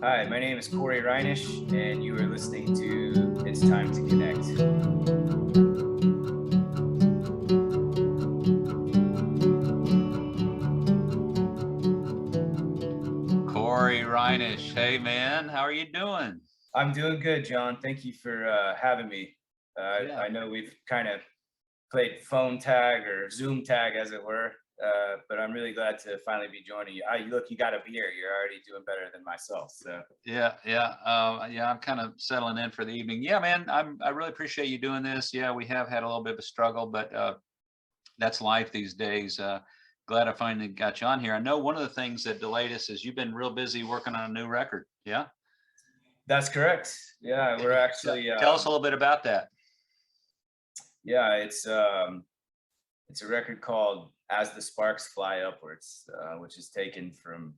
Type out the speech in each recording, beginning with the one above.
Hi, my name is Cory Reinisch, and you are listening to It's Time to Connect. Cory Reinisch. Hey man, how are you doing? I'm doing good, John. Thank you for having me. Yeah. I know we've kind of played phone tag or Zoom tag, as it were, but I'm really glad to finally be joining you. Look, you got a beer. You're already doing better than myself. So Yeah. I'm kind of settling in for the evening. Yeah, man, I really appreciate you doing this. Yeah, we have had a little bit of a struggle, but that's life these days. Glad I finally got you on here. I know one of the things that delayed us is you've been real busy working on a new record. Yeah. that's correct. Yeah, we're actually, Tell us a little bit about that. yeah, it's a record called "As the Sparks Fly Upwards," which is taken from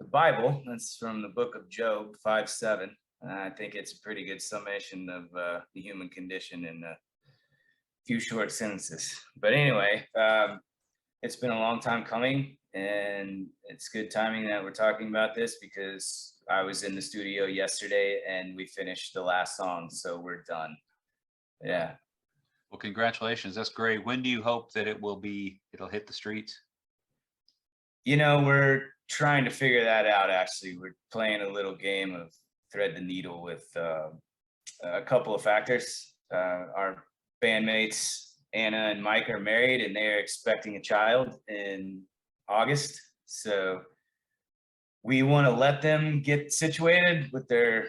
the Bible. That's from the book of Job 5:7. I think it's a pretty good summation of the human condition in a few short sentences. But anyway, it's been a long time coming, and it's good timing that we're talking about this because I was in the studio yesterday and we finished the last song, so we're done. Yeah. Well, congratulations. That's great. When do you hope that it'll hit the streets? We're trying to figure that out, actually. We're playing a little game of thread the needle with a couple of factors. Our bandmates, Anna and Mike, are married and they're expecting a child in August. So we want to let them get situated with their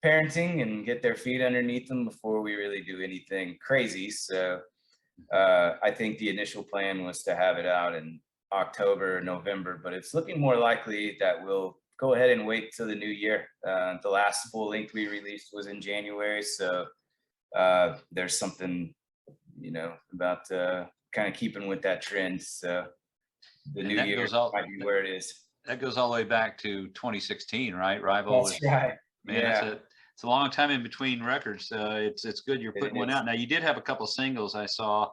parenting and get their feet underneath them before we really do anything crazy. So I think the initial plan was to have it out in October or November, but it's looking more likely that we'll go ahead and wait till the new year. The last full length we released was in January, so there's something, about kind of keeping with that trend. So the And new that year goes all might be where it is. that goes all the way back to 2016, right? Rival That's was, right. man, that's Yeah, it's a long time in between records. It's good you're it putting one is. out. Now you did have a couple singles I saw,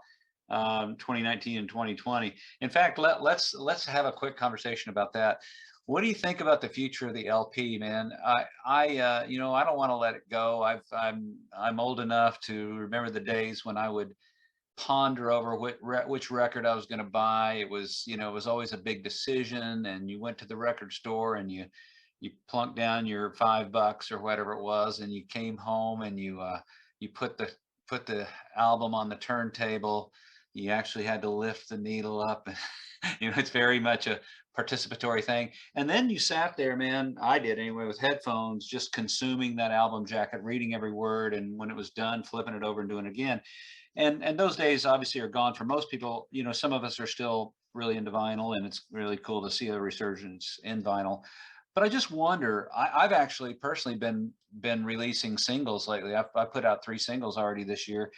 2019 and 2020. In fact, let's have a quick conversation about that. What do you think about the future of the LP, man? I don't want to let it go. I'm old enough to remember the days when I would ponder over which record I was going to buy. It was always a big decision, and you went to the record store and you plunked down your $5 or whatever it was, and you came home and you put the album on the turntable. You actually had to lift the needle up. It's very much a participatory thing. And then you sat there, man. I did anyway, with headphones, just consuming that album jacket, reading every word, and when it was done, flipping it over and doing it again. And those days obviously are gone for most people. Some of us are still really into vinyl, and it's really cool to see a resurgence in vinyl. But I just wonder, I've actually personally been releasing singles lately. I put out 3 singles already this year,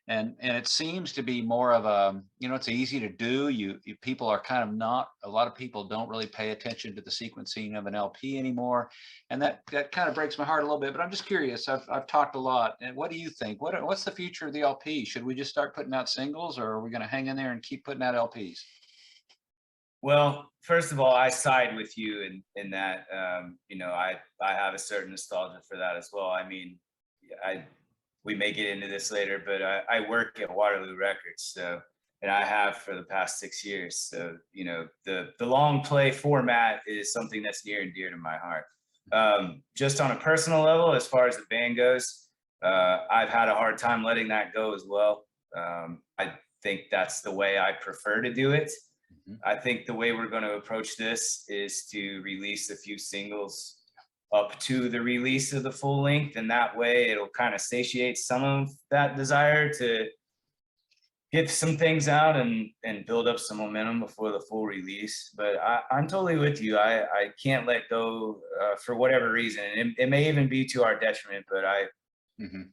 and it seems to be more of a, it's easy to do. People are kind of not, a lot of people don't really pay attention to the sequencing of an LP anymore, and that kind of breaks my heart a little bit. But I'm just curious. I've talked a lot, and what do you think? What's the future of the LP? Should we just start putting out singles, or are we going to hang in there and keep putting out LPs? Well, first of all, I side with you in that. I have a certain nostalgia for that as well. I mean, I we may get into this later, but I work at Waterloo Records, so, and I have for the past 6 years. So the long play format is something that's near and dear to my heart. Just on a personal level, as far as the band goes, I've had a hard time letting that go as well. I think that's the way I prefer to do it. Mhm. I think the way we're going to approach this is to release a few singles up to the release of the full length, and that way it'll kind of satiate some of that desire to get some things out and build up some momentum before the full release. But I'm totally with you. I can't let go for whatever reason. And it may even be to our detriment, but Mhm.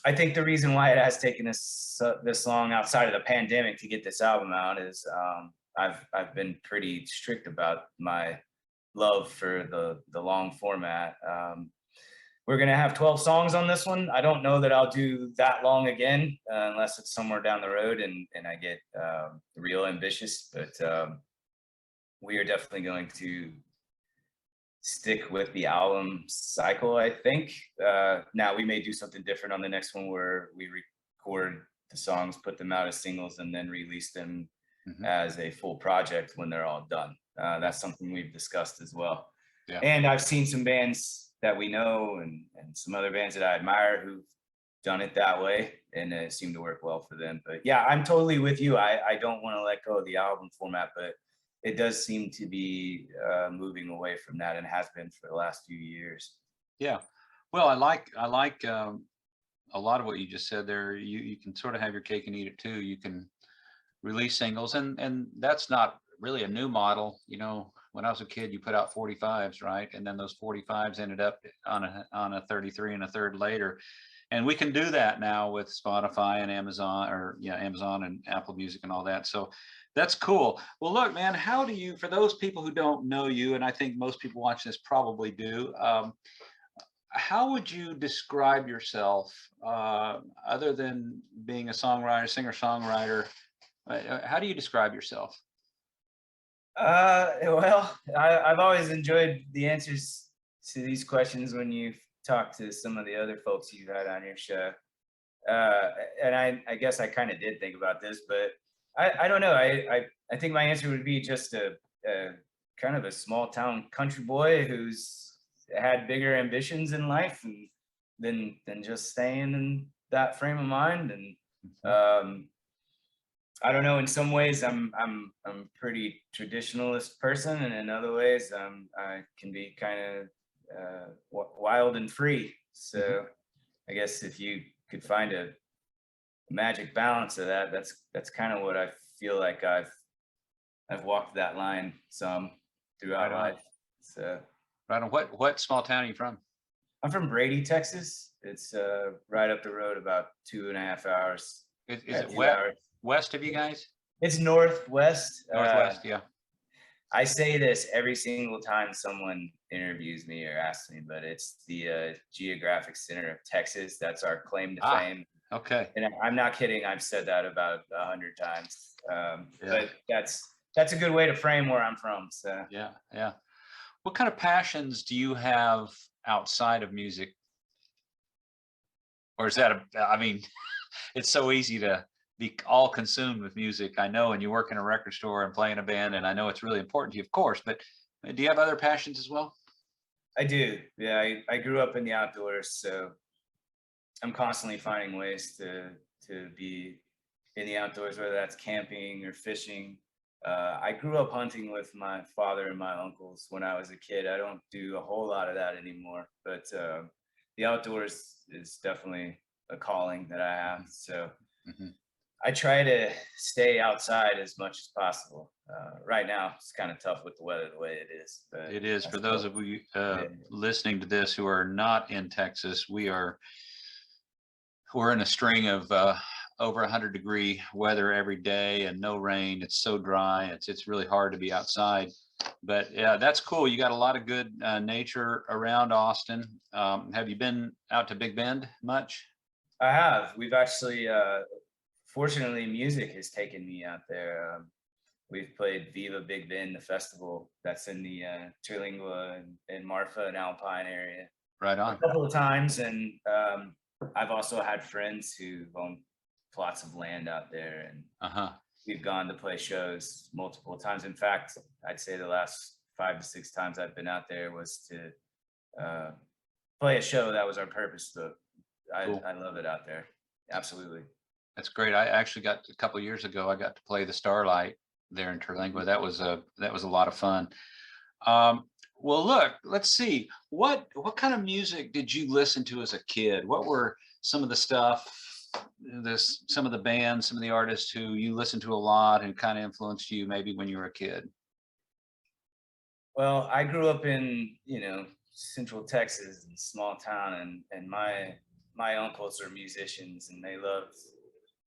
I think the reason why it has taken us this long outside of the pandemic to get this album out is I've been pretty strict about my love for the long format. We're gonna have 12 songs on this one. I don't know that I'll do that long again unless it's somewhere down the road and I get real ambitious. But we are definitely going to stick with the album cycle, I think. Now we may do something different on the next one where we record the songs, put them out as singles, and then release them as a full project when they're all done. That's something we've discussed as well. Yeah. And I've seen some bands that we know and some other bands that I admire who've done it that way, and it seemed to work well for them. But yeah, I'm totally with you. I don't want to let go of the album format, but it does seem to be moving away from that, and has been for the last few years. Yeah. Well, I like a lot of what you just said there. You can sort of have your cake and eat it too. You can release singles, and that's not really a new model. You know, when I was a kid, you put out 45s, right? And then those 45s ended up on a 33 and a third later. And we can do that now with Spotify and Amazon, or Amazon and Apple Music and all that. So that's cool. Well, look, man, how do you, for those people who don't know you, and I think most people watching this probably do, how would you describe yourself, other than being a songwriter, singer-songwriter? How do you describe yourself? Well, I've always enjoyed the answers to these questions when you've talked to some of the other folks you've had on your show. And I guess I kind of did think about this, but I don't know. I think my answer would be just a kind of a small town country boy who's had bigger ambitions in life and than just staying in that frame of mind. And I don't know. In some ways, I'm a pretty traditionalist person, and in other ways, I can be kind of wild and free. So I guess if you could find a magic balance of that, that's kind of what I feel like I've walked that line some throughout life. So right on. What small town are you from? I'm from Brady, Texas. It's right up the road, about 2.5 hours. Is it hours. West of you guys? It's northwest. Northwest, yeah. I say this every single time someone interviews me or asks me, but it's the geographic center of Texas. That's our claim to fame. Okay. And I'm not kidding. I've said that about 100 times. But that's a good way to frame where I'm from. So yeah. What kind of passions do you have outside of music? Or is that I mean, it's so easy to be all consumed with music, I know, and you work in a record store and play in a band, and I know it's really important to you, of course, but do you have other passions as well? I do. Yeah, I grew up in the outdoors, so I'm constantly finding ways to be in the outdoors, whether that's camping or fishing. I grew up hunting with my father and my uncles when I was a kid. I don't do a whole lot of that anymore, but the outdoors is definitely a calling that I have. So I try to stay outside as much as possible. Right now, it's kind of tough with the weather the way it is. But it is. For those of you listening to this who are not in Texas, we're in a string of over 100-degree weather every day and no rain. It's so dry. It's really hard to be outside. But yeah, that's cool. You got a lot of good nature around Austin. Have you been out to Big Bend much? I have. We've actually, fortunately, music has taken me out there. We've played Viva Big Bend, the festival that's in the Terlingua and Marfa and Alpine area. Right on. A couple of times, and I've also had friends who own plots of land out there, and we've gone to play shows multiple times. In fact, I'd say the last 5 to 6 times I've been out there was to play a show. That was our purpose. So Cool. I love it out there. Absolutely. That's great. I actually got a couple of years ago. I got to play the Starlight there in Terlingua. That was a lot of fun. Well, look, let's see. What kind of music did you listen to as a kid? What were some of the stuff, some of the bands, some of the artists who you listened to a lot and kind of influenced you maybe when you were a kid? Well, I grew up in, Central Texas, in a small town, and my uncles are musicians, and they loved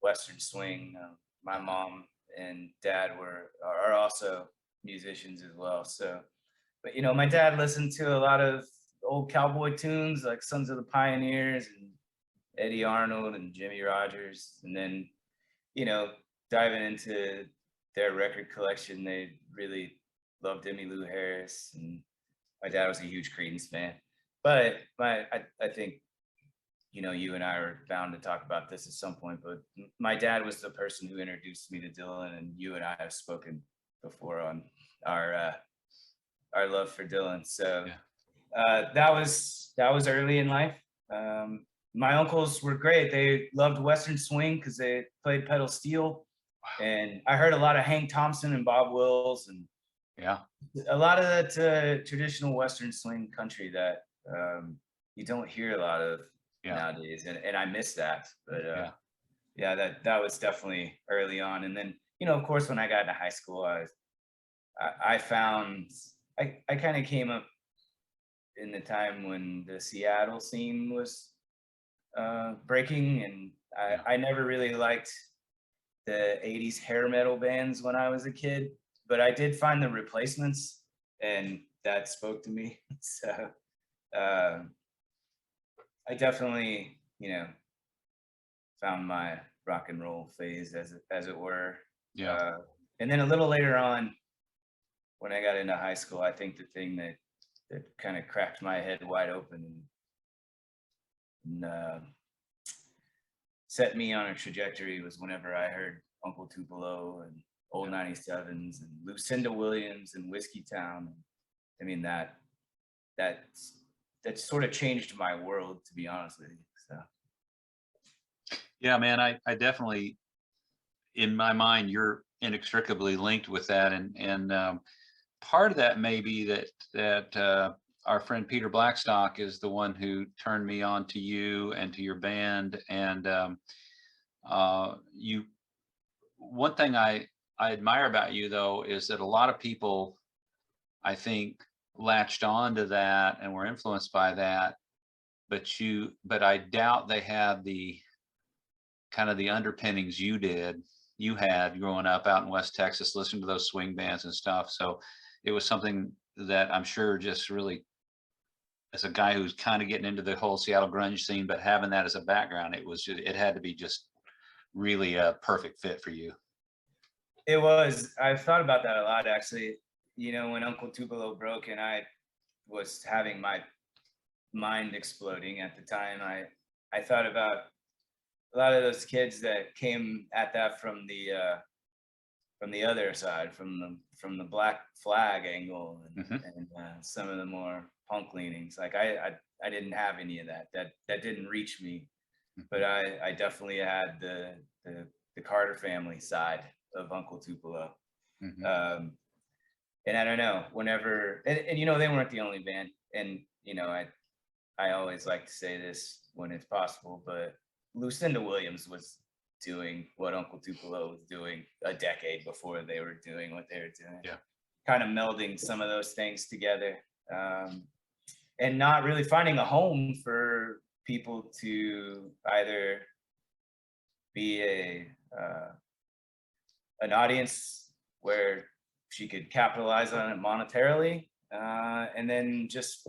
Western swing. My mom and dad are also musicians as well. So, but my dad listened to a lot of old cowboy tunes like Sons of the Pioneers and Eddie Arnold and Jimmy Rogers, and then diving into their record collection, they really loved Emmylou Harris. And my dad was a huge Creedence fan, but I think, you know, you and I are bound to talk about this at some point, but my dad was the person who introduced me to Dylan, and you and I have spoken before on our love for Dylan. So that was early in life. My uncles were great. They loved Western swing because they played pedal steel, and I heard a lot of Hank Thompson and Bob Wills, and a lot of that traditional Western swing country that you don't hear a lot of nowadays, and I miss that. But that was definitely early on. And then, you know, of course, when I got into high school, I found I kind of came up in the time when the Seattle scene was breaking, and I never really liked the 80s hair metal bands when I was a kid, but I did find the Replacements, and that spoke to me. So I definitely, you know, found my rock and roll phase, as it were. And then a little later on, when I got into high school, I think the thing that kind of cracked my head wide open and set me on a trajectory was whenever I heard Uncle Tupelo and Old 97s and Lucinda Williams and Whiskey Town. I mean, that sort of changed my world, to be honest with you. So yeah, man, I definitely, in my mind, you're inextricably linked with that, and part of that may be that our friend Peter Blackstock is the one who turned me on to you and to your band. And one thing I admire about you, though, is that a lot of people, I think, latched on to that and were influenced by that, but I doubt they had the kind of the underpinnings you had growing up out in West Texas, listening to those swing bands and stuff. So it was something that I'm sure just really, as a guy who's kind of getting into the whole Seattle grunge scene, but having that as a background, it had to be just really a perfect fit for you. It was. I've thought about that a lot, actually. You know, when Uncle Tupelo broke and I was having my mind exploding at the time, I thought about a lot of those kids that came at that from the other side, from the Black Flag angle, and some of the more punk leanings. Like I didn't have any of that. That didn't reach me, but I definitely had the Carter family side of Uncle Tupelo. And I don't know, whenever, and you know, they weren't the only band, and you know, I always like to say this when it's possible, but Lucinda Williams was doing what Uncle Tupelo was doing a decade before they were doing what they were doing. Kind of melding some of those things together, and not really finding a home for people to either be an audience where she could capitalize on it monetarily, and then just,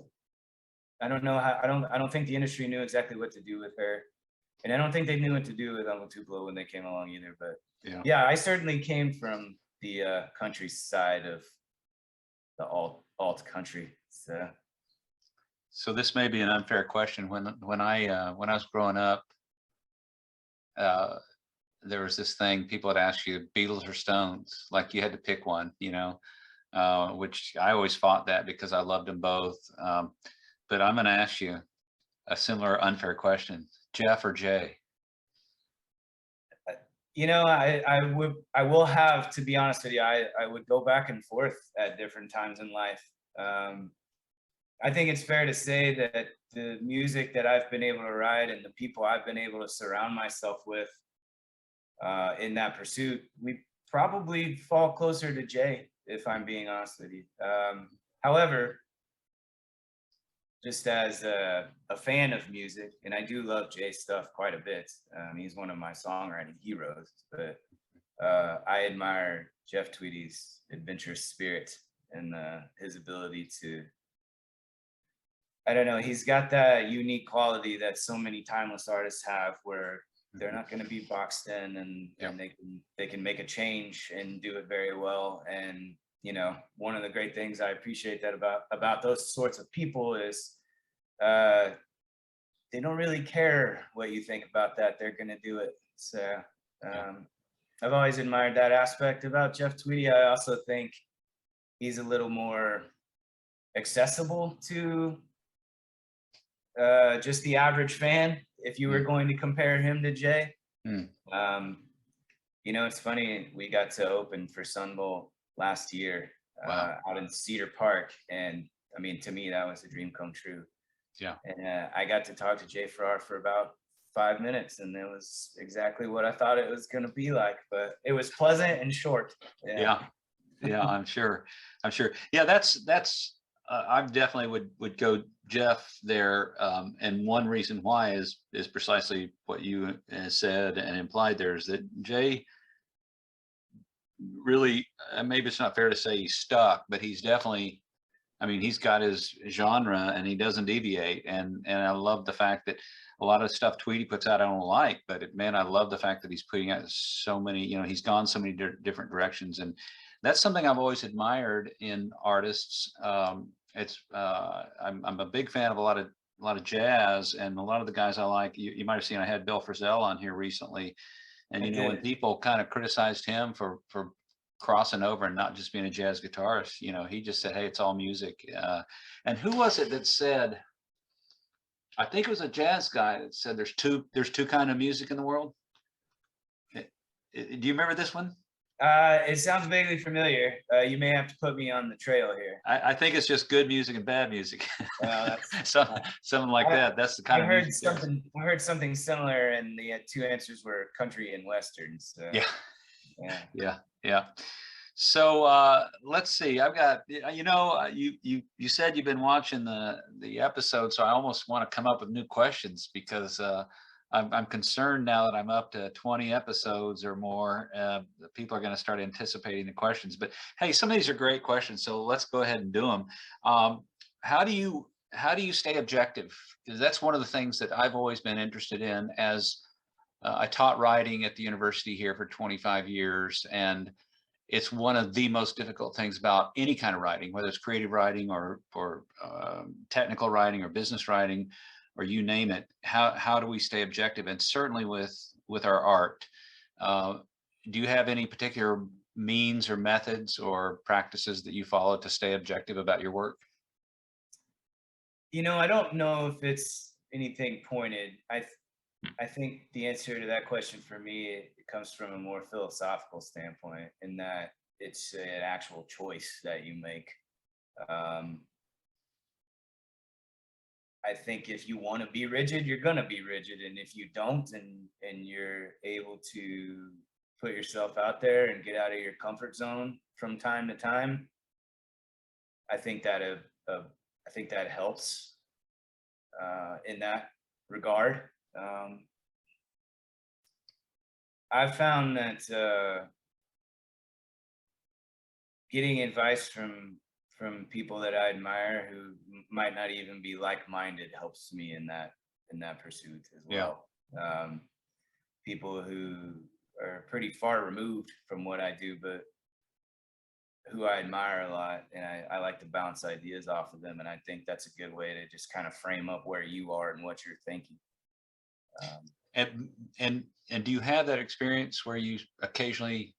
I don't know how, I don't think the industry knew exactly what to do with her. And I don't think they knew what to do with Uncle Tupelo when they came along either. But yeah, I certainly came from the country side of the alt country. So this may be an unfair question. When I was growing up, there was this thing people would ask you, Beatles or Stones, like you had to pick one, you know, which I always fought that because I loved them both. But I'm going to ask you a similar unfair question. Jeff or Jay? You know, I will have to be honest with you. I would go back and forth at different times in life. I think it's fair to say that the music that I've been able to write and the people I've been able to surround myself with in that pursuit, we probably fall closer to Jay, if I'm being honest with you. However, just as a fan of music, and I do love Jay's stuff quite a bit. He's one of my songwriting heroes, but I admire Jeff Tweedy's adventurous spirit and his ability to, I don't know, he's got that unique quality that so many timeless artists have, where they're not going to be boxed in, and they can make a change and do it very well. And you know, one of the great things I appreciate that about those sorts of people is they don't really care what you think about that. They're gonna do it. So I've always admired that aspect about Jeff Tweedy. I also think he's a little more accessible to just the average fan, if you were going to compare him to Jay. You know, it's funny, we got to open for Sun Bowl last year out in Cedar Park, and I mean, to me, that was a dream come true. Yeah. And I got to talk to Jay Farrar for about 5 minutes, and it was exactly what I thought it was going to be like, but it was pleasant and short. Yeah, I'm sure. Yeah, that's I definitely would go Jeff there, and one reason why is precisely what you said and implied there, is that Jay really, maybe it's not fair to say he's stuck, but he's definitely, I mean, he's got his genre and he doesn't deviate. And I love the fact that a lot of stuff Tweedy puts out I don't like, but man, I love the fact that he's putting out so many, you know, he's gone so many different directions. And that's something I've always admired in artists. I'm a big fan of a lot of jazz, and a lot of the guys I like, you might have seen, I had Bill Frisell on here recently. And, you know, when people kind of criticized him for crossing over and not just being a jazz guitarist, you know, he just said, hey, it's all music. And who was it that said, I think it was a jazz guy that said there's two kind of music in the world. Do you remember this one? It sounds vaguely familiar. You may have to put me on the trail here. I think it's just good music and bad music. That's, something like that. That's the kind of music. I heard something similar, and the two answers were country and western. So. Yeah. So let's see. I've got, you know, you said you've been watching the episode, so I almost want to come up with new questions, because I'm concerned now that I'm up to 20 episodes or more. People are going to start anticipating the questions. But hey, some of these are great questions, so let's go ahead and do them. How do you stay objective? Because that's one of the things that I've always been interested in. As I taught writing at the university here for 25 years, and it's one of the most difficult things about any kind of writing, whether it's creative writing or technical writing or business writing, or you name it. How do we stay objective? And certainly with our art, do you have any particular means or methods or practices that you follow to stay objective about your work? You know, I don't know if it's anything pointed. I think the answer to that question for me, it comes from a more philosophical standpoint, in that it's an actual choice that you make. I think if you want to be rigid, you're going to be rigid. And if you don't, and you're able to put yourself out there and get out of your comfort zone from time to time, I think that helps in that regard. I've found that getting advice from people that I admire, who might not even be like-minded, helps me in that pursuit as well. People who are pretty far removed from what I do, but who I admire a lot, and I like to bounce ideas off of them. And I think that's a good way to just kind of frame up where you are and what you're thinking. And do you have that experience where you occasionally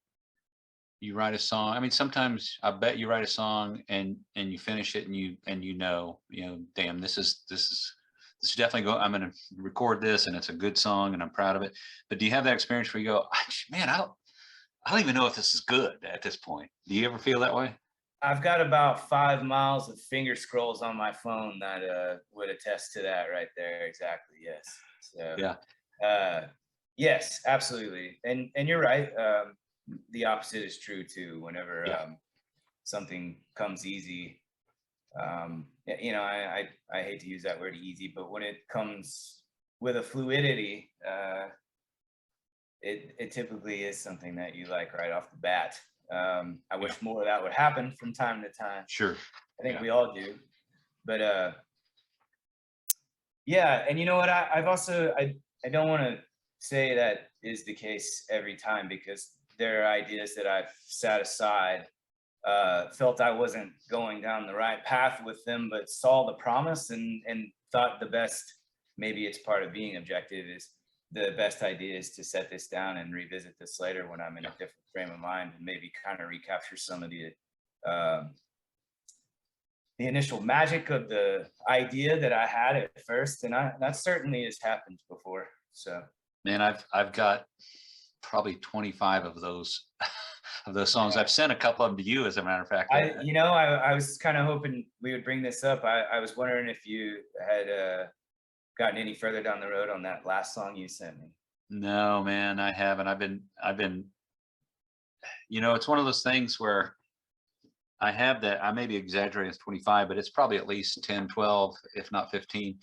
you write a song? I mean, sometimes I bet you write a song and you finish it and you know, damn, this is definitely I'm going to record this, and it's a good song and I'm proud of it. But do you have that experience where you go, man, I don't even know if this is good at this point? Do you ever feel that way? I've got about 5 miles of finger scrolls on my phone that would attest to that right there. Exactly. Yes. So, yeah. Yes, absolutely. And you're right. The opposite is true too. Whenever something comes easy, you know, I hate to use that word easy, but when it comes with a fluidity, it typically is something that you like right off the bat. I wish more of that would happen from time to time. Sure. I think we all do. But yeah, and you know what? I've also, I don't want to say that is the case every time, because there are ideas that I've set aside felt I wasn't going down the right path with them, but saw the promise and thought the best, maybe it's part of being objective, is the best idea is to set this down and revisit this later when I'm in a different frame of mind, and maybe kind of recapture some of the initial magic of the idea that I had at first. And that certainly has happened before. So, man, I've got probably 25 of those songs. I've sent a couple of them to you, as a matter of fact. I was kind of hoping we would bring this up. I was wondering if you had gotten any further down the road on that last song you sent me. No, man, I haven't. I've been, it's one of those things where I have that, I may be exaggerating, it's 25, but it's probably at least 10, 12, if not 15,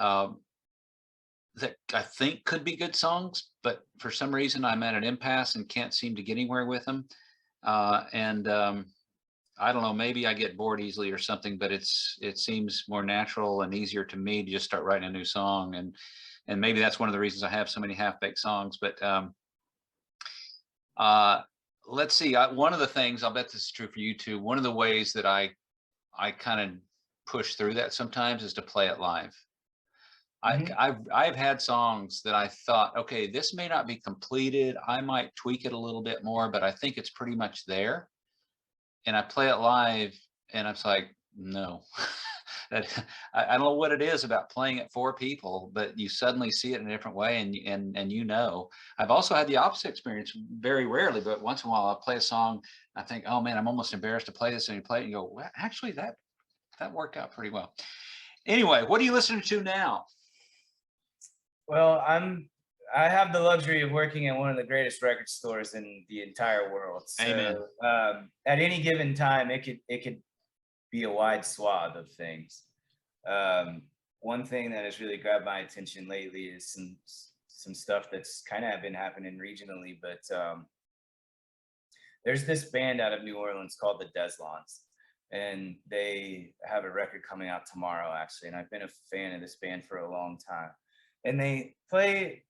that I think could be good songs, but for some reason I'm at an impasse and can't seem to get anywhere with them. I don't know, maybe I get bored easily or something, but it seems more natural and easier to me to just start writing a new song. And maybe that's one of the reasons I have so many half-baked songs. But let's see, one of the things, I'll bet this is true for you too, one of the ways that I kind of push through that sometimes is to play it live. I've had songs that I thought, okay, this may not be completed, I might tweak it a little bit more, but I think it's pretty much there. And I play it live and I'm like, no. I don't know what it is about playing it for people, but you suddenly see it in a different way. And I've also had the opposite experience, very rarely, but once in a while I'll play a song, I think, oh man, I'm almost embarrassed to play this, and you play it and you go, well, actually that worked out pretty well. Anyway, what are you listening to now? Well, I have the luxury of working at one of the greatest record stores in the entire world. So, amen. At any given time, it could be a wide swath of things. One thing that has really grabbed my attention lately is some stuff that's kind of been happening regionally, but there's this band out of New Orleans called the Deslondes, and they have a record coming out tomorrow, actually. And I've been a fan of this band for a long time. And they play,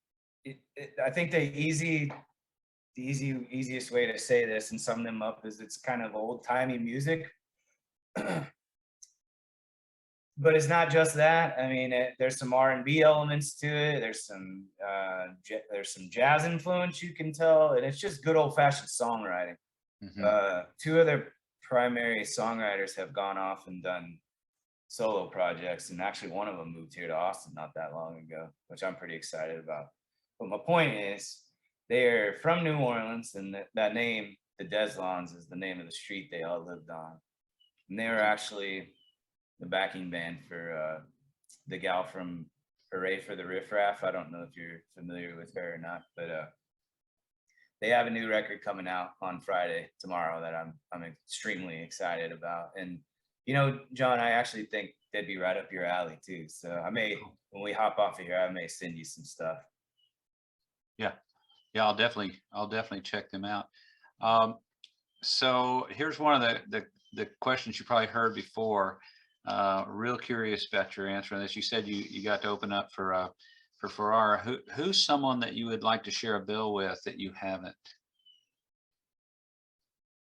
I think the easiest way to say this and sum them up is it's kind of old-timey music. But it's not just that. I mean, there's some R&B elements to it. There's some jazz influence, you can tell, and it's just good old-fashioned songwriting. Two of their primary songwriters have gone off and done solo projects, and actually one of them moved here to Austin not that long ago, which I'm pretty excited about. But my point is, they're from New Orleans, and that name, the Deslondes, is the name of the street they all lived on. And they were actually the backing band for the gal from Hooray for the Riff Raff. I don't know if you're familiar with her or not, but they have a new record coming out on Friday, tomorrow, that I'm extremely excited about. And John, I actually think they'd be right up your alley too. So I may, when we hop off of here, I may send you some stuff. Yeah, I'll definitely check them out. So here's one of the questions you probably heard before. Real curious about your answer on this. You said you got to open up for Farrar. Who's someone that you would like to share a bill with that you haven't?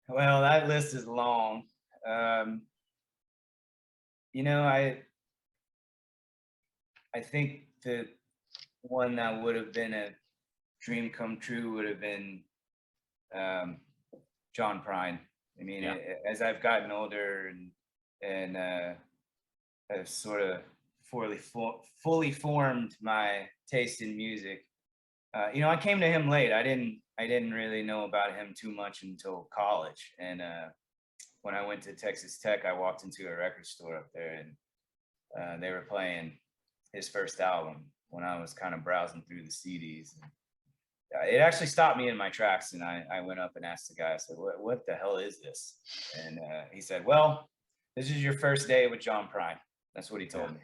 Well, that list is long. I think the one that would have been a dream come true would have been John Prine. I mean, as I've gotten older and have sort of fully formed my taste in music, I came to him late. I didn't really know about him too much until college, and when I went to Texas Tech, I walked into a record store up there, and they were playing his first album when I was kind of browsing through the CDs. It actually stopped me in my tracks, and I went up and asked the guy, I said, what the hell is this? And he said, well, this is your first day with John Prine. That's what he told me.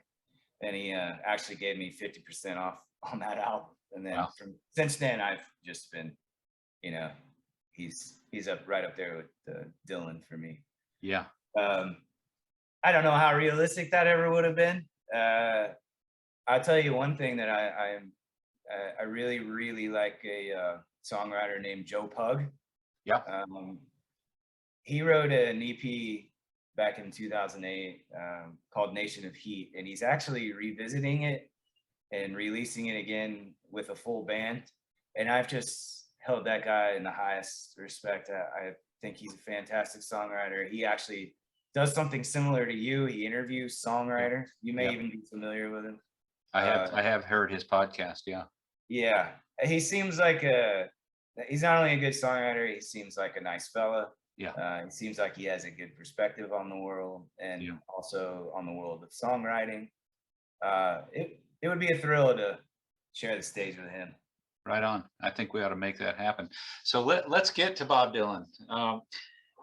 And he actually gave me 50% off on that album. And then since then, I've just been, he's right up there with Dylan for me. Yeah. I don't know how realistic that ever would have been. I'll tell you one thing that I really, really like, a songwriter named Joe Pug. Yeah. he wrote an EP back in 2008 called Nation of Heat, and he's actually revisiting it and releasing it again with a full band. And I've just held that guy in the highest respect. I think he's a fantastic songwriter. He actually does something similar to you. He interviews songwriters. You may even be familiar with him. I have heard his podcast. Yeah. Yeah. He seems like he's not only a good songwriter, he seems like a nice fella. Yeah. It seems like he has a good perspective on the world and also on the world of songwriting. It would be a thrill to share the stage with him. Right on. I think we ought to make that happen. So let's get to Bob Dylan.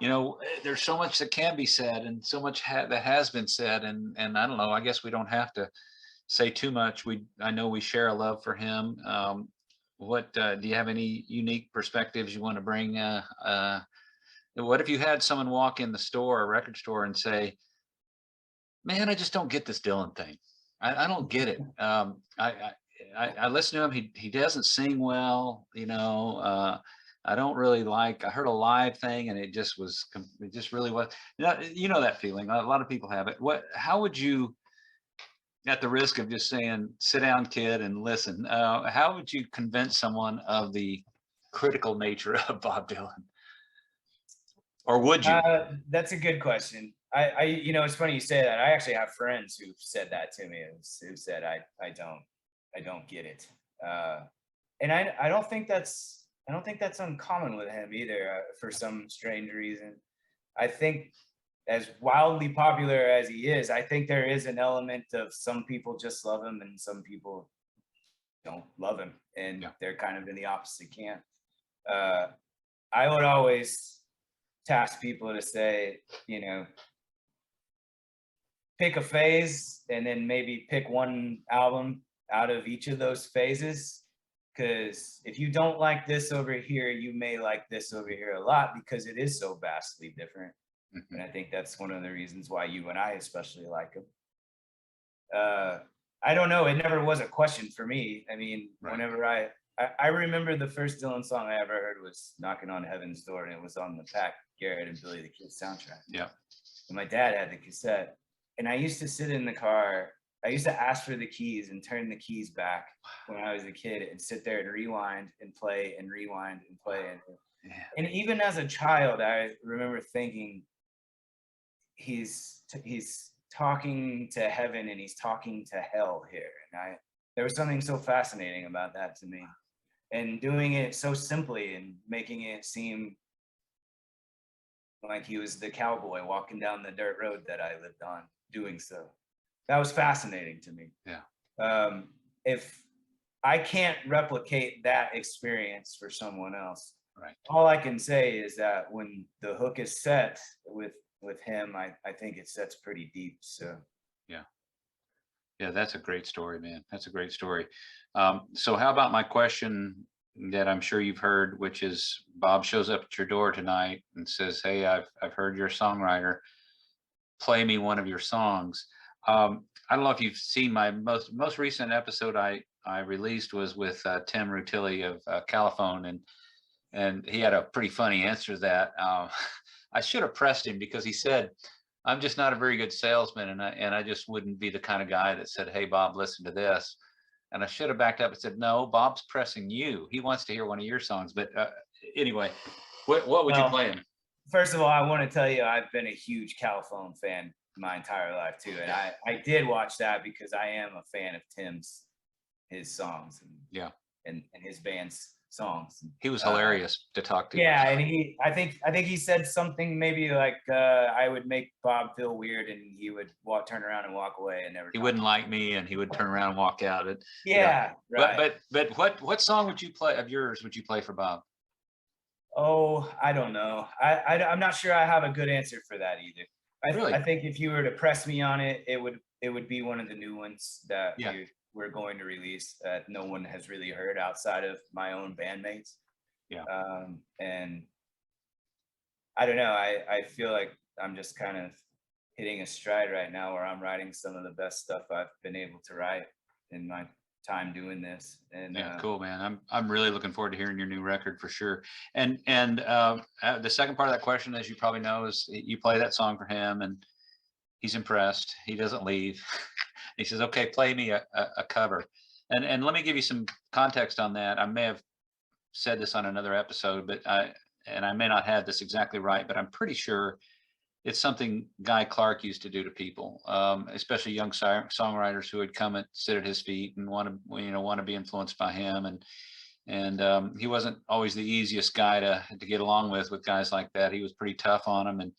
You know, there's so much that can be said and so much that has been said. And I don't know, I guess we don't have to say too much. I know we share a love for him. What do you have any unique perspectives you want to bring? What if you had someone walk in the store, a record store, and say, man, I just don't get this Dylan thing. I don't get it. I listen to him. He doesn't sing well, you know. I don't really like. I heard a live thing, and it just really was. You know that feeling. A lot of people have it. How would you, at the risk of just saying, sit down, kid, and listen, how would you convince someone of the critical nature of Bob Dylan? Or would you? That's a good question. You know, it's funny you say that. I actually have friends who've said that to me, who said I don't get it. And I don't think that's uncommon with him either, for some strange reason. I think as wildly popular as he is, I think there is an element of some people just love him and some people don't love him, and they're kind of in the opposite camp. I would always task people to say, you know, pick a phase and then maybe pick one album out of each of those phases. Because if you don't like this over here, you may like this over here a lot, because it is so vastly different. Mm-hmm. And I think that's one of the reasons why you and I especially like him. I don't know. It never was a question for me. I mean, whenever I remember the first Dylan song I ever heard was Knocking on Heaven's Door, and it was on the Pat Garrett and Billy the Kid soundtrack. Yeah. And my dad had the cassette, and I used to sit in the car. I used to ask for the keys and turn the keys back when I was a kid and sit there and rewind and play and rewind and play. And even as a child, I remember thinking, he's talking to heaven and he's talking to hell here. And there was something so fascinating about that to me. And doing it so simply and making it seem like he was the cowboy walking down the dirt road that I lived on, doing so. That was fascinating to me. Yeah. If I can't replicate that experience for someone else, right, all I can say is that when the hook is set with him, I think it sets pretty deep. So yeah, that's a great story, man. That's a great story. So how about my question that I'm sure you've heard, which is Bob shows up at your door tonight and says, hey, I've heard you're a songwriter. Play me one of your songs. I don't know if you've seen my most recent episode I released was with Tim Rutilli of Caliphone, and he had a pretty funny answer to that. I should have pressed him, because he said, I'm just not a very good salesman, and I just wouldn't be the kind of guy that said, hey, Bob, listen to this. And I should have backed up and said, no, Bob's pressing you. He wants to hear one of your songs. But anyway, what would you play him? First of all, I want to tell you, I've been a huge Caliphone fan my entire life too. And I did watch that because I am a fan of his songs and his band's songs. He was hilarious to talk to. Yeah, and I think he said something maybe like I would make Bob feel weird, and he would turn around and walk away and never. He wouldn't like me, and he would turn around and walk out. Right. But what song would you play of yours? Would you play for Bob? Oh, I don't know. I'm not sure I have a good answer for that either. Really? I think if you were to press me on it, it would be one of the new ones that we're going to release that no one has really heard outside of my own bandmates. Yeah. And I don't know. I feel like I'm just kind of hitting a stride right now where I'm writing some of the best stuff I've been able to write in my time doing this. And yeah, cool, man. I'm really looking forward to hearing your new record for sure. And the second part of that question, as you probably know, is you play that song for him, and he's impressed. He doesn't leave. He says, "Okay, play me a cover." And let me give you some context on that. I may have said this on another episode, but I may not have this exactly right, but I'm pretty sure it's something Guy Clark used to do to people, especially young songwriters who would come and sit at his feet and want to be influenced by him. And he wasn't always the easiest guy to get along with guys like that. He was pretty tough on them,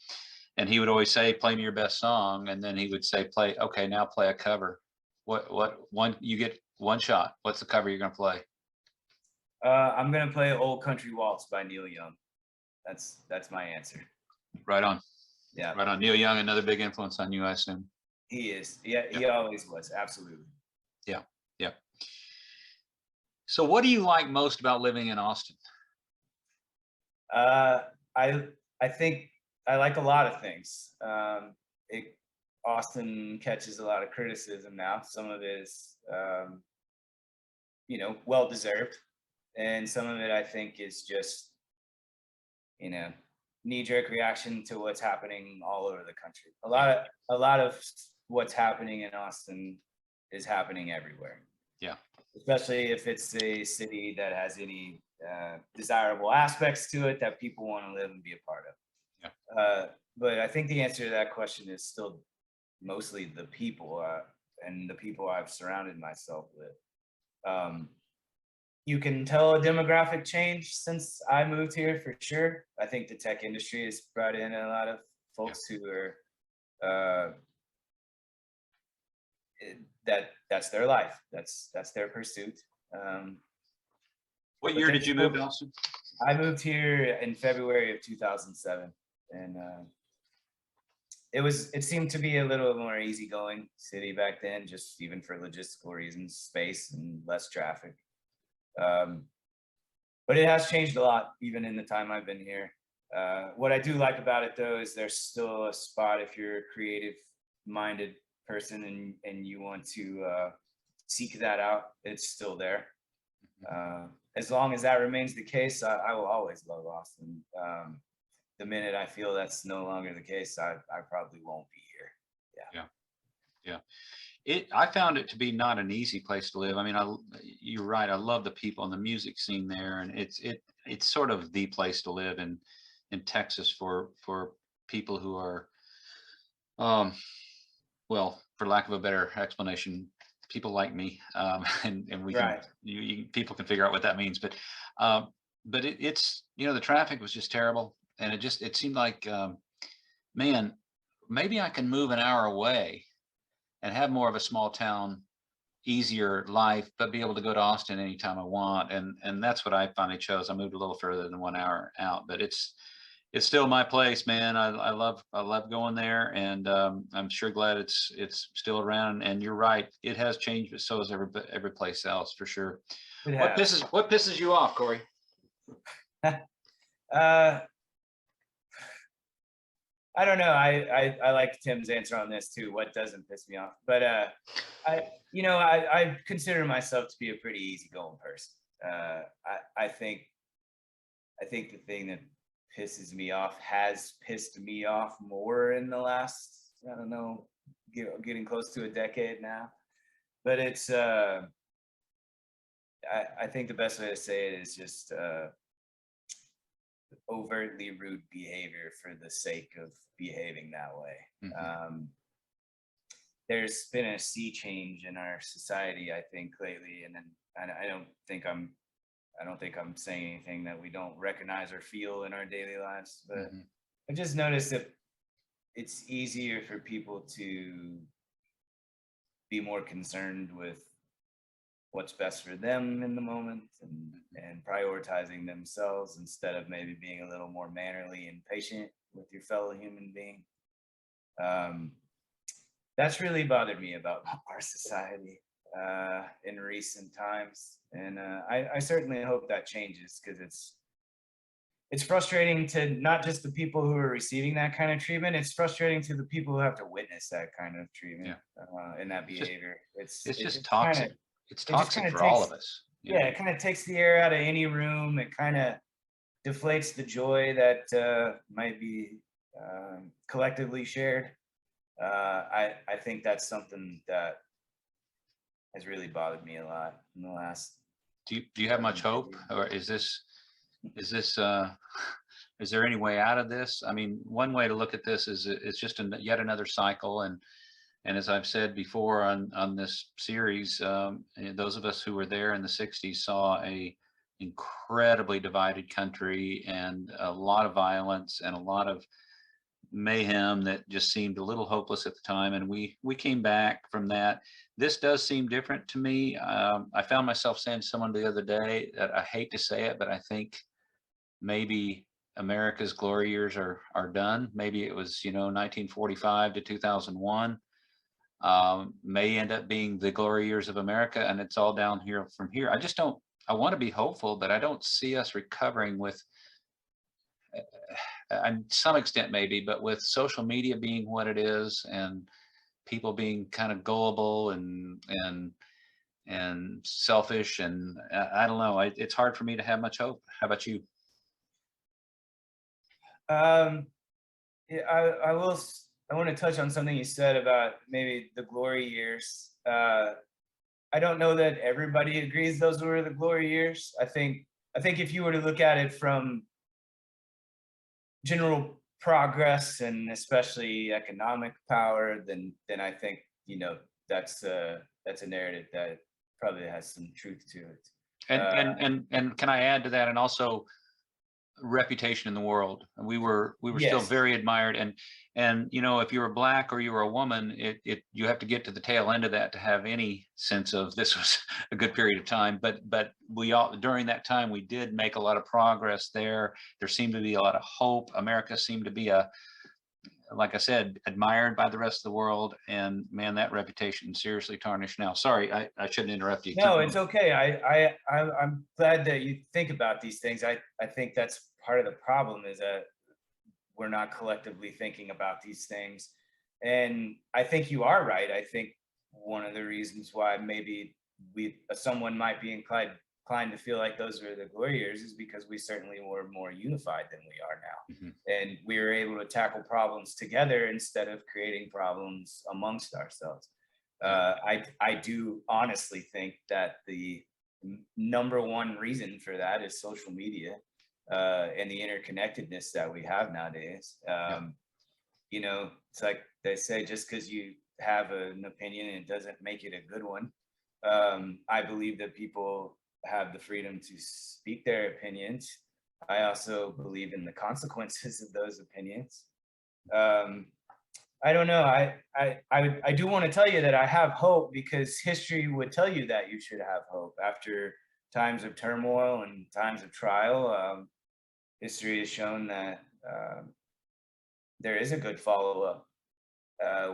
and he would always say, "Play me your best song," and then he would say, "Okay, now play a cover. What one, you get one shot. What's the cover you're gonna play?" I'm gonna play "Old Country Waltz" by Neil Young. That's my answer. Right on. Yeah. Right on. Neil Young, another big influence on you, I assume. He is. Yeah, he always was. Absolutely. Yeah. Yeah. So what do you like most about living in Austin? I think I like a lot of things. Austin catches a lot of criticism now. Some of it is, well deserved, and some of it I think is just, knee-jerk reaction to what's happening all over the country. A lot of what's happening in Austin is happening everywhere. Yeah. Especially if it's a city that has any desirable aspects to it that people want to live and be a part of. Yeah. But I think the answer to that question is still mostly the people and the people I've surrounded myself with. You can tell a demographic change since I moved here for sure. I think the tech industry has brought in a lot of folks who are that's their life. That's their pursuit. What year did you move to Austin? I moved here in February of 2007, and it seemed to be a little more easygoing city back then, just even for logistical reasons, space and less traffic. But it has changed a lot, even in the time I've been here. What I do like about it, though, is there's still a spot if you're a creative-minded person and you want to seek that out. It's still there. As long as that remains the case, I will always love Austin. The minute I feel that's no longer the case, I probably won't be here. Yeah. I found it to be not an easy place to live. I mean, you're right. I love the people and the music scene there, and it's sort of the place to live in Texas for people who are, well, for lack of a better explanation, people like me, and we Right. people can figure out what that means. But it's the traffic was just terrible, and it seemed like, man, maybe I can move an hour away and have more of a small town, easier life, but be able to go to Austin anytime I want. And that's what I finally chose. I moved a little further than 1 hour out, but it's still my place, man. I love going there, and I'm sure glad it's still around. And you're right, it has changed, but so has every place else for sure. What pisses you off, Cory? I don't know. I like Tim's answer on this too. What doesn't piss me off? But I consider myself to be a pretty easygoing person. I think the thing that pisses me off has pissed me off more in the last, I don't know, getting close to a decade now. But it's I think the best way to say it is just overtly rude behavior for the sake of behaving that way. Mm-hmm. There's been a sea change in our society, I think, lately, and I don't think I'm saying anything that we don't recognize or feel in our daily lives, but Mm-hmm. I just noticed that it's easier for people to be more concerned with what's best for them in the moment and prioritizing themselves instead of maybe being a little more mannerly and patient with your fellow human being. That's really bothered me about our society in recent times. And I certainly hope that changes, because it's frustrating to not just the people who are receiving that kind of treatment, it's frustrating to the people who have to witness that kind of treatment and that behavior. It's just toxic. it's it just toxic kind of for all takes, of us. yeah, it kind of takes the air out of any room. It kind of deflates the joy that might be collectively shared. I think that's something that has really bothered me a lot in the last. Do you have much hope, or is there any way out of this? I mean, one way to look at this is it's just yet another cycle, and as I've said before on this series, those of us who were there in the 60s saw a incredibly divided country and a lot of violence and a lot of mayhem that just seemed a little hopeless at the time, and we came back from that. This does seem different to me. I found myself saying to someone the other day that I hate to say it, but I think maybe America's glory years are done. Maybe it was 1945 to 2001, may end up being the glory years of America, and it's all down here from here. I just don't. I want to be hopeful, but I don't see us recovering with and some extent maybe, but with social media being what it is and people being kind of gullible and selfish, and I don't know, it's hard for me to have much hope. How about you? Yeah, I want to touch on something you said about maybe the glory years. I don't know that everybody agrees those were the glory years. I think if you were to look at it from general progress and especially economic power, then I think that's a narrative that probably has some truth to it. And can I add to that, and also reputation in the world? We were still Yes. very admired, and if you were black or you were a woman, you have to get to the tail end of that to have any sense of this was a good period of time. But we all, during that time, we did make a lot of progress there. There seemed to be a lot of hope. America seemed to be like I said, admired by the rest of the world, and man, that reputation seriously tarnished now. Sorry, I shouldn't interrupt you. No, it's okay. I'm glad that you think about these things. I think that's part of the problem, is that we're not collectively thinking about these things. And I think you are right. I think one of the reasons why maybe someone might be inclined to feel like those were the glory years is because we certainly were more unified than we are now. Mm-hmm. And we were able to tackle problems together instead of creating problems amongst ourselves. I do honestly think that the number one reason for that is social media and the interconnectedness that we have nowadays. It's like they say, just because you have an opinion, it doesn't make it a good one. I believe that people have the freedom to speak their opinions. I also believe in the consequences of those opinions. I don't know. I do want to tell you that I have hope, because history would tell you that you should have hope after times of turmoil and times of trial. History has shown that there is a good follow-up.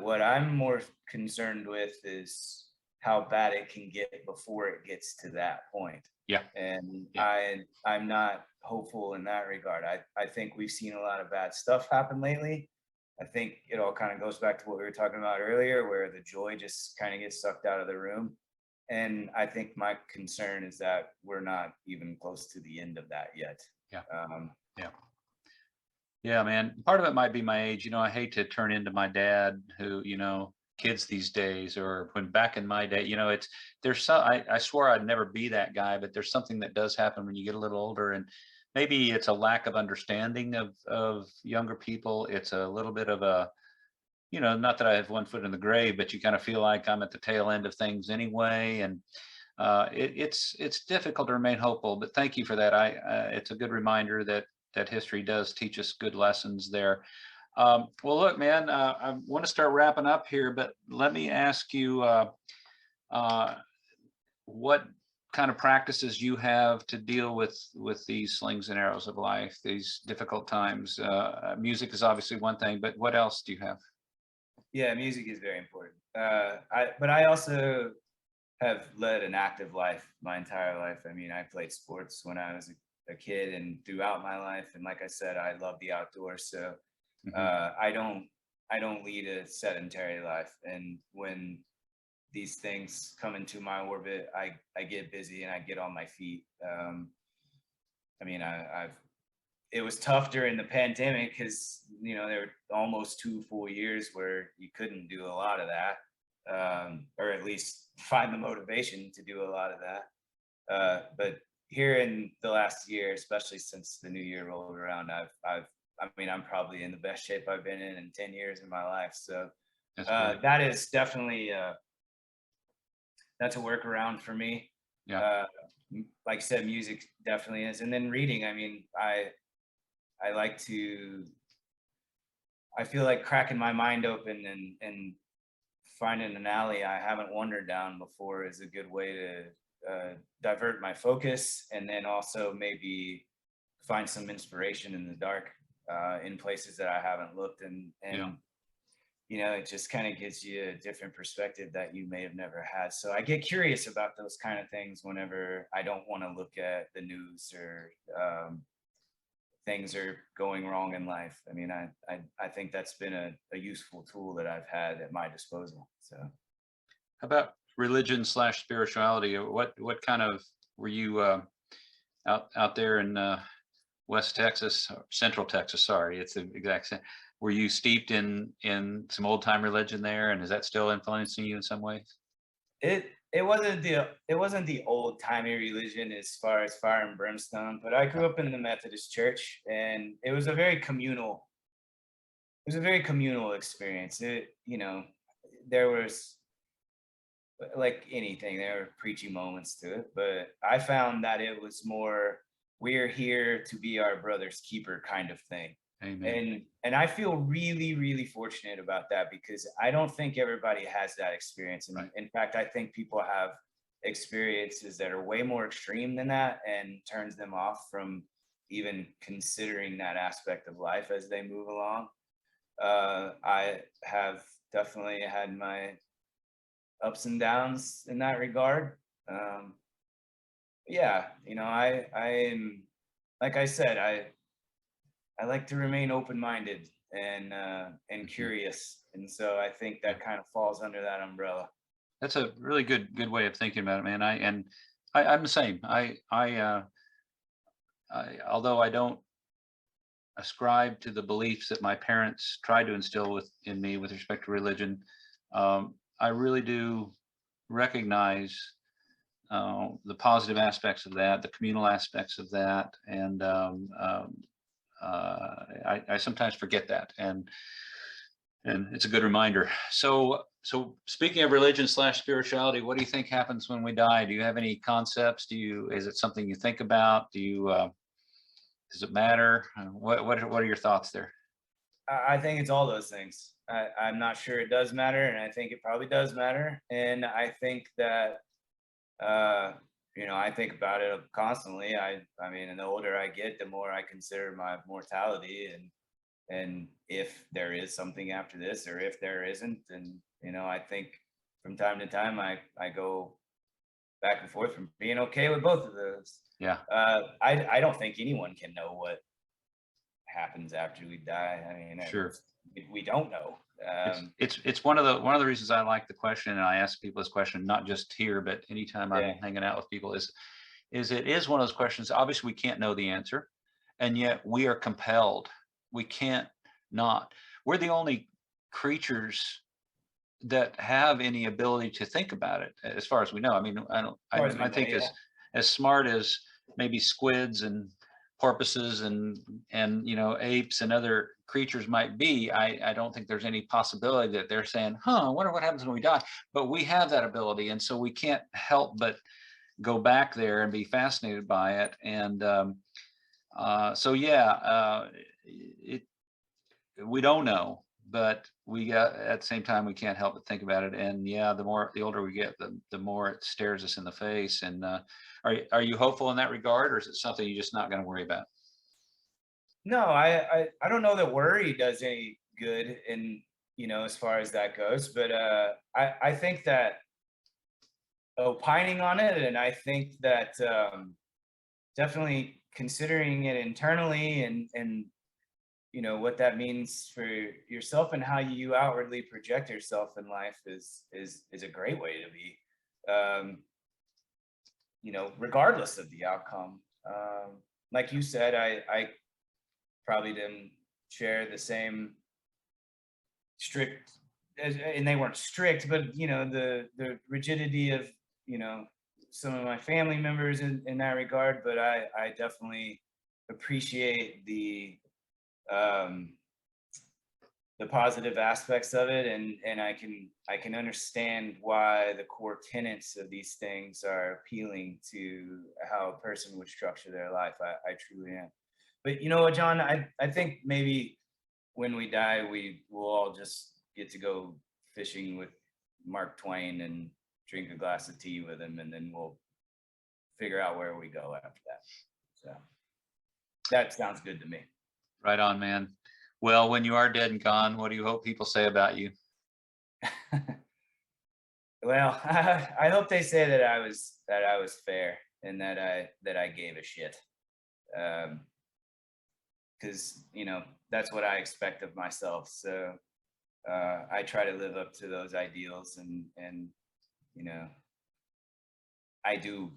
What I'm more concerned with is how bad it can get before it gets to that point. Yeah. And yeah. I'm not hopeful in that regard. I think we've seen a lot of bad stuff happen lately. I think it all kind of goes back to what we were talking about earlier, where the joy just kind of gets sucked out of the room. And I think my concern is that we're not even close to the end of that yet. Yeah. Yeah, man. Part of it might be my age. I hate to turn into my dad, who, kids these days, or when back in my day, I swore I'd never be that guy, but there's something that does happen when you get a little older, and maybe it's a lack of understanding of younger people. It's a little bit of a, not that I have one foot in the grave, but you kind of feel like I'm at the tail end of things anyway. And it's difficult to remain hopeful, but thank you for that. It's a good reminder that history does teach us good lessons there. Well, look, man, I want to start wrapping up here, but let me ask you what kind of practices you have to deal with these slings and arrows of life, these difficult times. Music is obviously one thing, but what else do you have? Yeah, music is very important. But I also have led an active life my entire life. I mean, I played sports when I was a kid and throughout my life. And like I said, I love the outdoors. So I don't lead a sedentary life. And when these things come into my orbit, I get busy and I get on my feet. I mean, it was tough during the pandemic because, you know, there were almost 2 full years where you couldn't do a lot of that, or at least find the motivation to do a lot of that. But here in the last year, especially since the new year rolled around, I mean, I'm probably in the best shape I've been in 10 years in my life. So that is definitely, that's a workaround for me. Yeah. Like I said, music definitely is. And then reading, I mean, I like to, I feel like cracking my mind open and finding an alley I haven't wandered down before is a good way to divert my focus, and then also maybe find some inspiration in the dark, in places that I haven't looked. And you know, it just kind of gives you a different perspective that you may have never had. So I get curious about those kind of things whenever I don't want to look at the news or things are going wrong in life. I mean, I think that's been a useful tool that I've had at my disposal. So How about religion slash spirituality? What kind of were you out there in West Texas, Central Texas? Sorry, it's the exact same. Were you steeped in some old time religion there, and is that still influencing you in some ways? it wasn't the old timey religion as far as fire and brimstone, but I grew up in the Methodist church, and it was a very communal experience. You know, there was, like anything, there were preachy moments to it, but I found that it was more, we're here to be our brother's keeper kind of thing. Amen. And I feel really, really fortunate about that, because I don't think everybody has that experience. And Right. in fact, I think people have experiences that are way more extreme than that, and turns them off from even considering that aspect of life as they move along. I have definitely had my ups and downs in that regard. Yeah, you know, I am, like I said, I like to remain open-minded and curious, and so I think that kind of falls under that umbrella. That's a really good way of thinking about it, man. I'm the same. Although I don't ascribe to the beliefs that my parents tried to instill in me with respect to religion, I really do recognize the positive aspects of that, the communal aspects of that, and I sometimes forget that, and it's a good reminder. So speaking of religion slash spirituality, what do you think happens when we die? Do you have any concepts? Is it something you think about? Does it matter? What are your thoughts there? I think it's all those things. I'm not sure it does matter, and I think it probably does matter. And I think that, you know, I think about it constantly. I mean, and the older I get, the more I consider my mortality, and if there is something after this, or if there isn't. And, you know, I think from time to time, I go back and forth from being okay with both of those. Yeah. I don't think anyone can know what happens after we die. I mean, Sure. we don't know. It's one of the reasons I like the question, and I ask people this question not just here, but anytime I'm Yeah. hanging out with people, is it is one of those questions. Obviously, we can't know the answer, and yet we are compelled. We can't not. We're the only creatures that have any ability to think about it, as far as we know. I mean, I think as smart as maybe squids and porpoises and you know, apes and other creatures might be, I don't think there's any possibility that they're saying, I wonder what happens when we die. But we have that ability, and so we can't help but go back there and be fascinated by it. And so yeah, we don't know, but at the same time, we can't help but think about it. And yeah, the older we get, the more it stares us in the face. And are you hopeful in that regard, or is it something you're just not going to worry about? No, I don't know that worry does any good in, you know, as far as that goes, but I think that opining on it, and I think that definitely considering it internally and you know, what that means for yourself and how you outwardly project yourself in life is a great way to be, you know, regardless of the outcome. Like you said, I probably didn't share the same strict, and they weren't strict, but you know, the rigidity of, you know, some of my family members in that regard. But I definitely appreciate the positive aspects of it, and I can understand why the core tenets of these things are appealing to how a person would structure their life. I truly am. But you know what, John, I think maybe when we die, we will all just get to go fishing with Mark Twain and drink a glass of tea with him, and then we'll figure out where we go after that. So that sounds good to me. Right on, man. Well, when you are dead and gone, what do you hope people say about you? Well, I hope they say that I was fair and that I gave a shit. Because you know, that's what I expect of myself. So I try to live up to those ideals, and you know, I do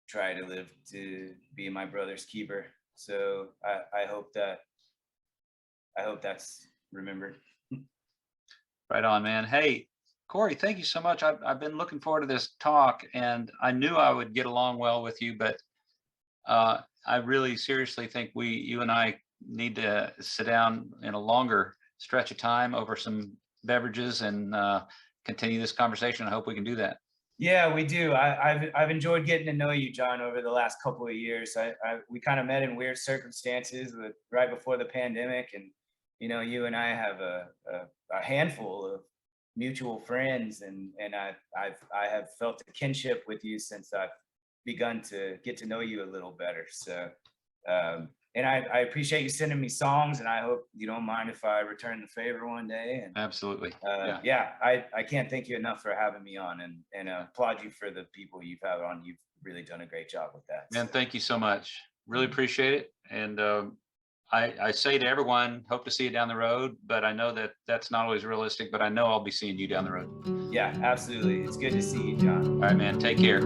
try to live to be my brother's keeper. So I hope that's remembered. Right on, man. Hey, Cory, thank you so much. I've been looking forward to this talk, and I knew I would get along well with you, but I really seriously think you and I need to sit down in a longer stretch of time over some beverages and continue this conversation. I hope we can do that. Yeah, we do. I've enjoyed getting to know you, John, over the last couple of years. We kind of met in weird circumstances right before the pandemic, and you know, you and I have a handful of mutual friends, and I have felt a kinship with you since I've begun to get to know you a little better. So, and I appreciate you sending me songs, and I hope you don't mind if I return the favor one day. And absolutely. Yeah, I can't thank you enough for having me on, and applaud you for the people you've had on. You've really done a great job with that. Man, thank you so much. Really appreciate it. And I say to everyone, hope to see you down the road, but I know that that's not always realistic, but I know I'll be seeing you down the road. Yeah, absolutely. It's good to see you, John. All right, man. Take care.